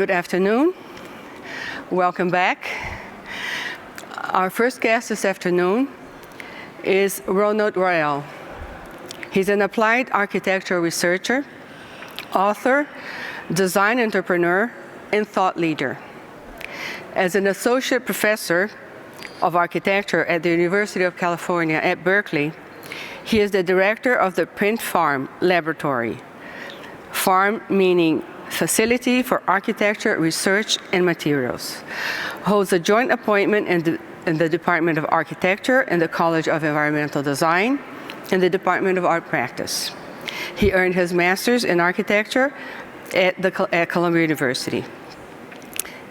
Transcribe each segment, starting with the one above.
Good afternoon. Welcome back. Our first guest this afternoon is Ronald Rael. He's an applied architecture researcher, author, design entrepreneur, and thought leader. As an associate professor of architecture at the University of California at Berkeley, he is the director of the Print Farm Laboratory. Farm meaning Facility for Architecture, Research, and Materials. Holds a joint appointment in the Department of Architecture and the College of Environmental Design and the Department of Art Practice. He earned his master's in architecture at Columbia University.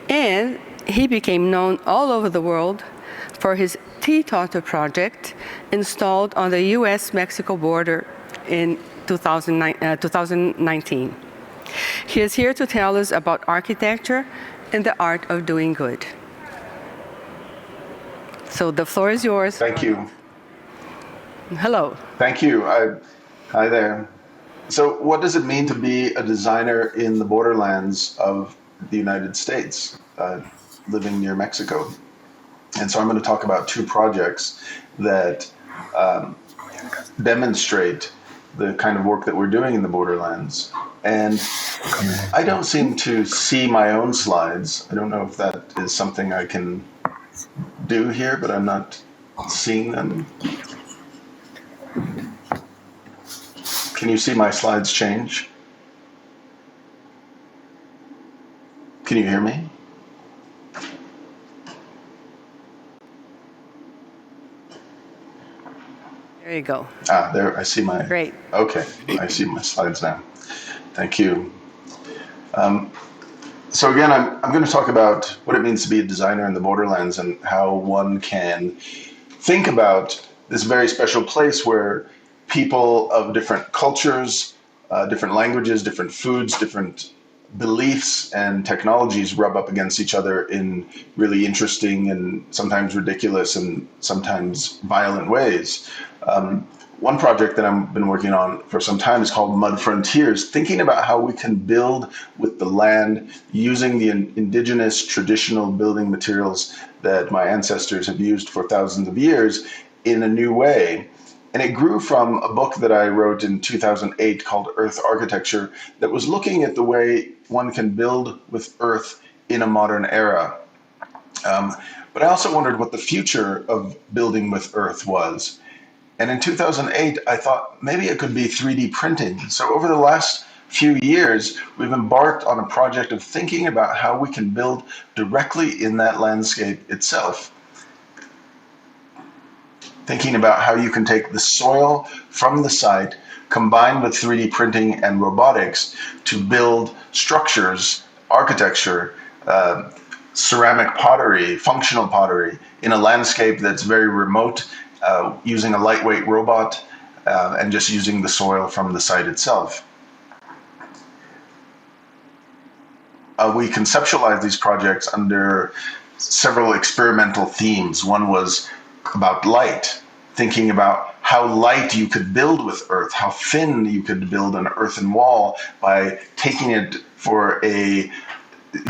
And he became known all over the world for his T-Toto project installed on the US-Mexico border in 2019. He is here to tell us about architecture and the art of doing good. So the floor is yours. Thank you. Hello. Thank you. Hi there. So what does it mean to be a designer in the borderlands of the United States, living near Mexico? And so I'm going to talk about two projects that demonstrate the kind of work that we're doing in the borderlands. And I don't seem to see my own slides. I don't know if that is something I can do here, but I'm not seeing them. Can you see my slides change? Can you hear me? There you go. There, I see my... Great. Okay, I see my slides now. Thank you. So again, I'm going to talk about what it means to be a designer in the borderlands and how one can think about this very special place where people of different cultures, different languages, different foods, different beliefs and technologies rub up against each other in really interesting and sometimes ridiculous and sometimes violent ways. One project that I've been working on for some time is called Mud Frontiers, thinking about how we can build with the land using the indigenous traditional building materials that my ancestors have used for thousands of years in a new way. And it grew from a book that I wrote in 2008 called Earth Architecture that was looking at the way one can build with earth in a modern era. But I also wondered what the future of building with earth was. And in 2008, I thought maybe it could be 3D printing. So over the last few years, we've embarked on a project of thinking about how we can build directly in that landscape itself. Thinking about how you can take the soil from the site, combined with 3D printing and robotics to build structures, architecture, ceramic pottery, functional pottery in a landscape that's very remote, using a lightweight robot and just using the soil from the site itself. We conceptualized these projects under several experimental themes. One was about light, thinking about how light you could build with earth, how thin you could build an earthen wall by taking it for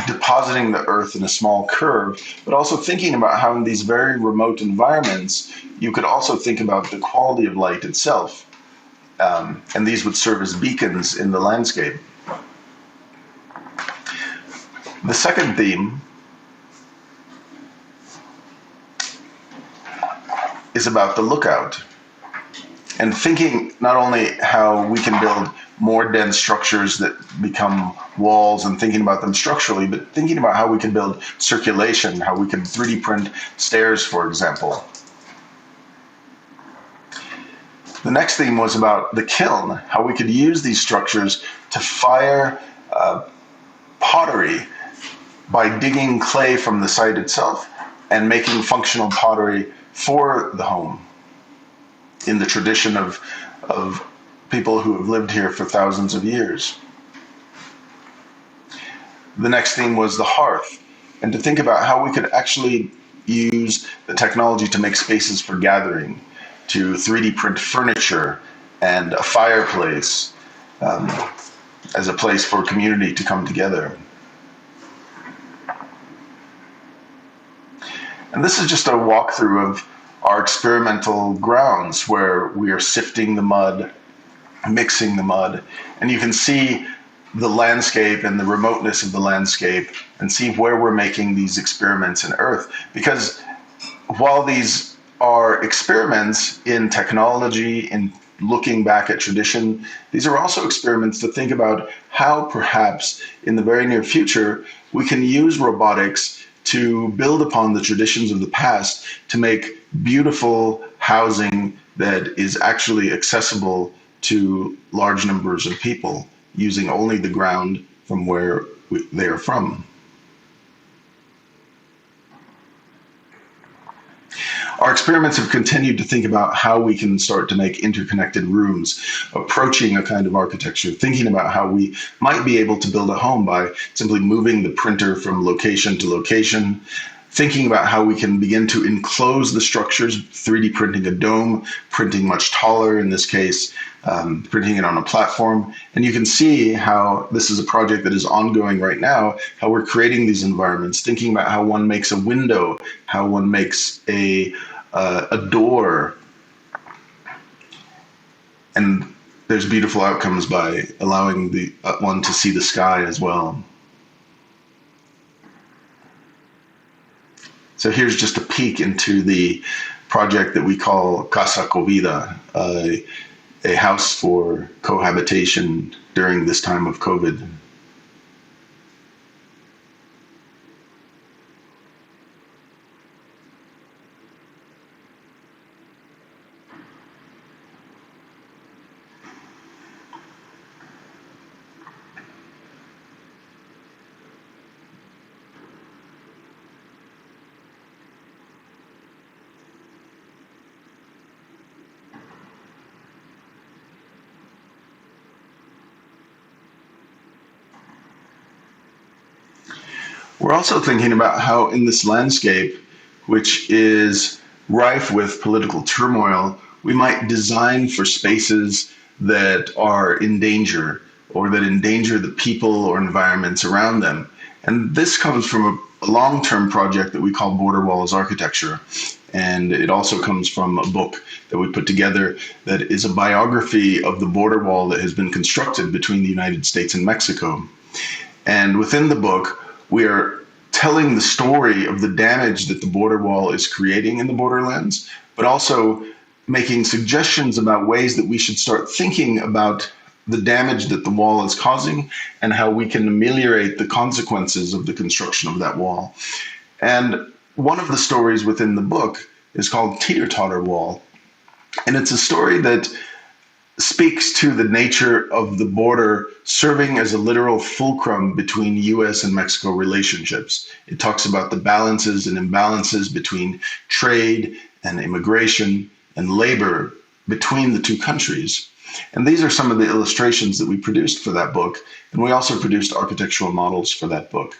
depositing the earth in a small curve, but also thinking about how in these very remote environments, you could also think about the quality of light itself. And these would serve as beacons in the landscape. The second theme is about the lookout and thinking not only how we can build more dense structures that become walls and thinking about them structurally, but thinking about how we can build circulation, how we can 3D print stairs, for example. The next theme was about the kiln, how we could use these structures to fire pottery by digging clay from the site itself and making functional pottery for the home in the tradition of people who have lived here for thousands of years. The next theme was the hearth, and to think about how we could actually use the technology to make spaces for gathering, to 3D print furniture and a fireplace as a place for community to come together. And this is just a walkthrough of our experimental grounds where we are sifting the mud, mixing the mud, and you can see the landscape and the remoteness of the landscape and see where we're making these experiments in Earth. Because while these are experiments in technology, in looking back at tradition, these are also experiments to think about how perhaps in the very near future we can use robotics to build upon the traditions of the past to make beautiful housing that is actually accessible to large numbers of people using only the ground from where they are from. Our experiments have continued to think about how we can start to make interconnected rooms, approaching a kind of architecture, thinking about how we might be able to build a home by simply moving the printer from location to location, thinking about how we can begin to enclose the structures, 3D printing a dome, printing much taller, in this case, printing it on a platform. And you can see how this is a project that is ongoing right now, how we're creating these environments, thinking about how one makes a window, how one makes a door. And there's beautiful outcomes by allowing the one to see the sky as well. So here's just a peek into the project that we call Casa Covida, a house for cohabitation during this time of COVID. We're also thinking about how in this landscape, which is rife with political turmoil, we might design for spaces that are in danger or that endanger the people or environments around them. And this comes from a long-term project that we call Border Walls Architecture. And it also comes from a book that we put together that is a biography of the border wall that has been constructed between the United States and Mexico. And within the book, we are telling the story of the damage that the border wall is creating in the borderlands, but also making suggestions about ways that we should start thinking about the damage that the wall is causing and how we can ameliorate the consequences of the construction of that wall. And one of the stories within the book is called Teeter-Totter Wall. And it's a story that speaks to the nature of the border serving as a literal fulcrum between US and Mexico relationships. It talks about the balances and imbalances between trade and immigration and labor between the two countries. And these are some of the illustrations that we produced for that book. And we also produced architectural models for that book.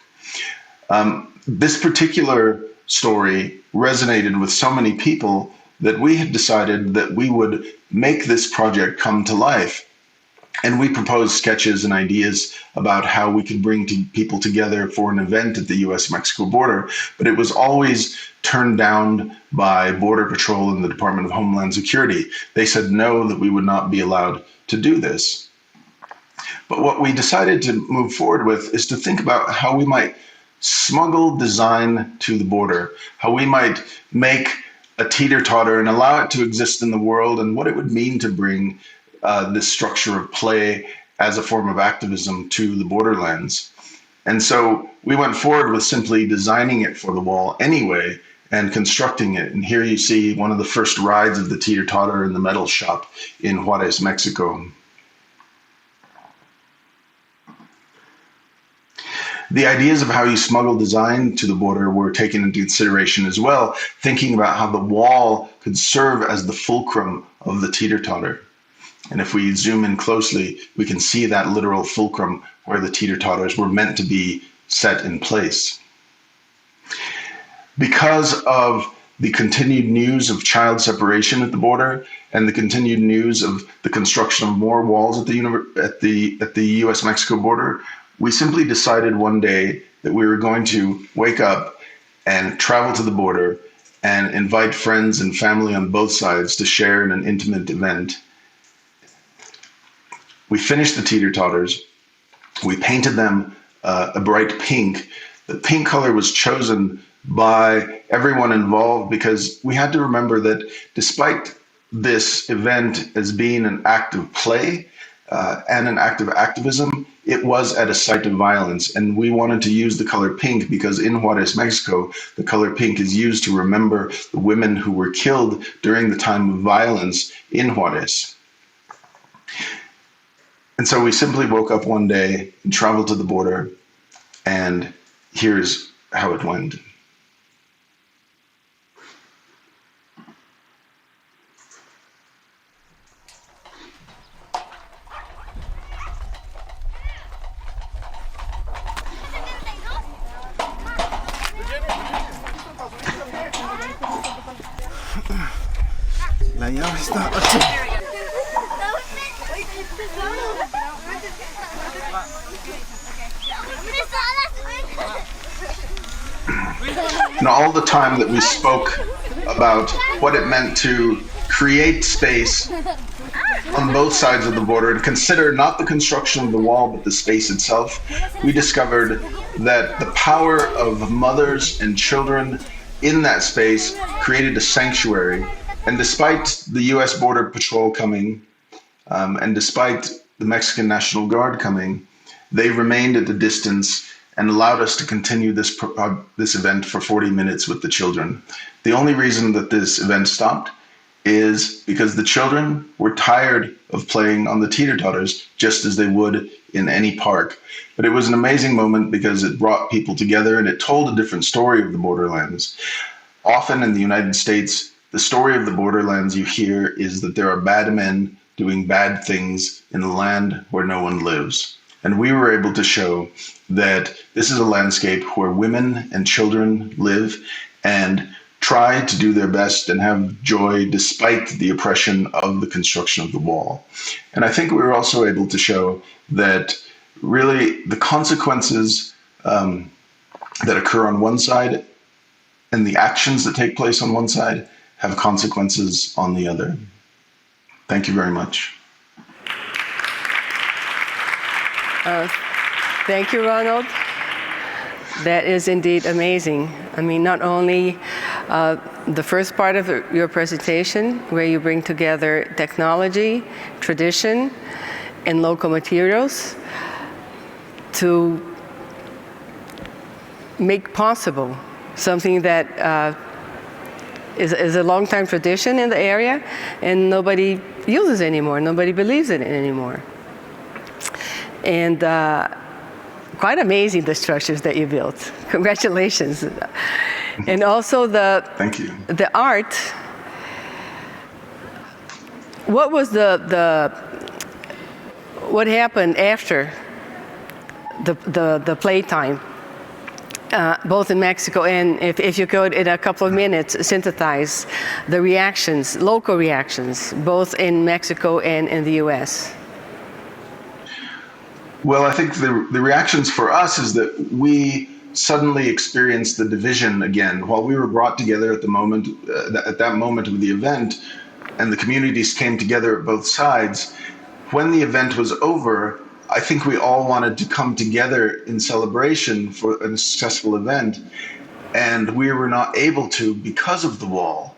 This particular story resonated with so many people that we had decided that we would make this project come to life. And we proposed sketches and ideas about how we could bring people together for an event at the US-Mexico border, but it was always turned down by Border Patrol and the Department of Homeland Security. They said no, that we would not be allowed to do this. But what we decided to move forward with is to think about how we might smuggle design to the border, how we might make a teeter-totter and allow it to exist in the world, and what it would mean to bring this structure of play as a form of activism to the borderlands. And so we went forward with simply designing it for the wall anyway and constructing it. And here you see one of the first rides of the teeter-totter in the metal shop in Juarez, Mexico. The ideas of how you smuggle design to the border were taken into consideration as well, thinking about how the wall could serve as the fulcrum of the teeter-totter. And if we zoom in closely, we can see that literal fulcrum where the teeter-totters were meant to be set in place. Because of the continued news of child separation at the border and the continued news of the construction of more walls at the US-Mexico border, we simply decided one day that we were going to wake up and travel to the border and invite friends and family on both sides to share in an intimate event. We finished the teeter-totters. We painted them a bright pink. The pink color was chosen by everyone involved because we had to remember that despite this event as being an act of play and an act of activism, it was at a site of violence. And we wanted to use the color pink because in Juarez, Mexico, the color pink is used to remember the women who were killed during the time of violence in Juarez. And so we simply woke up one day and traveled to the border, and here's how it went. La llave está aquí. And all the time that we spoke about what it meant to create space on both sides of the border and consider not the construction of the wall, but the space itself, we discovered that the power of mothers and children in that space created a sanctuary. And despite the US Border Patrol coming, and despite the Mexican National Guard coming, they remained at a distance and allowed us to continue this event for 40 minutes with the children. The only reason that this event stopped is because the children were tired of playing on the teeter-totters just as they would in any park. But it was an amazing moment because it brought people together and it told a different story of the borderlands. Often in the United States, the story of the borderlands you hear is that there are bad men doing bad things in a land where no one lives. And we were able to show that this is a landscape where women and children live and try to do their best and have joy despite the oppression of the construction of the wall. And I think we were also able to show that really the consequences that occur on one side and the actions that take place on one side have consequences on the other. Thank you very much. Thank you, Ronald. That is indeed amazing. I mean, not only the first part of your presentation, where you bring together technology, tradition, and local materials to make possible something that is a long-time tradition in the area, and nobody uses anymore, nobody believes in it anymore. And quite amazing, the structures that you built. Congratulations. And also Thank you. The art. What was what happened after the playtime, both in Mexico, and if you could in a couple of minutes synthesize the reactions, local reactions, both in Mexico and in the US? Well, I think the reactions for us is that we suddenly experienced the division again. While we were brought together at the moment, at that moment of the event, and the communities came together at both sides, when the event was over, I think we all wanted to come together in celebration for a successful event, and we were not able to because of the wall.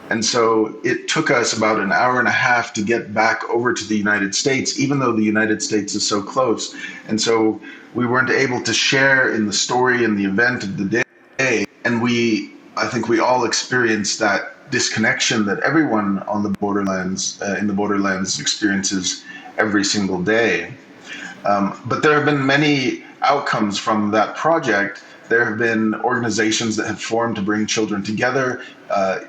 And so it took us about an hour and a half to get back over to the United States, even though the United States is so close. And so we weren't able to share in the story and the event of the day. And I think we all experienced that disconnection that everyone on the borderlands, in the borderlands, experiences every single day. But there have been many outcomes from that project. There have been organizations that have formed to bring children together,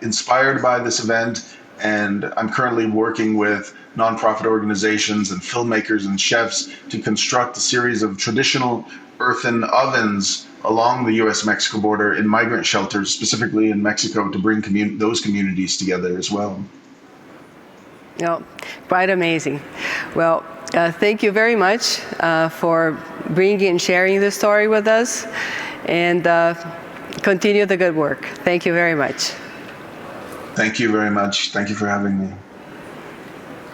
inspired by this event, and I'm currently working with nonprofit organizations and filmmakers and chefs to construct a series of traditional earthen ovens along the US-Mexico border in migrant shelters, specifically in Mexico, to bring those communities together as well. No, quite amazing. Well, thank you very much for bringing and sharing this story with us. And Continue the good work. Thank you very much. Thank you very much. Thank you for having me.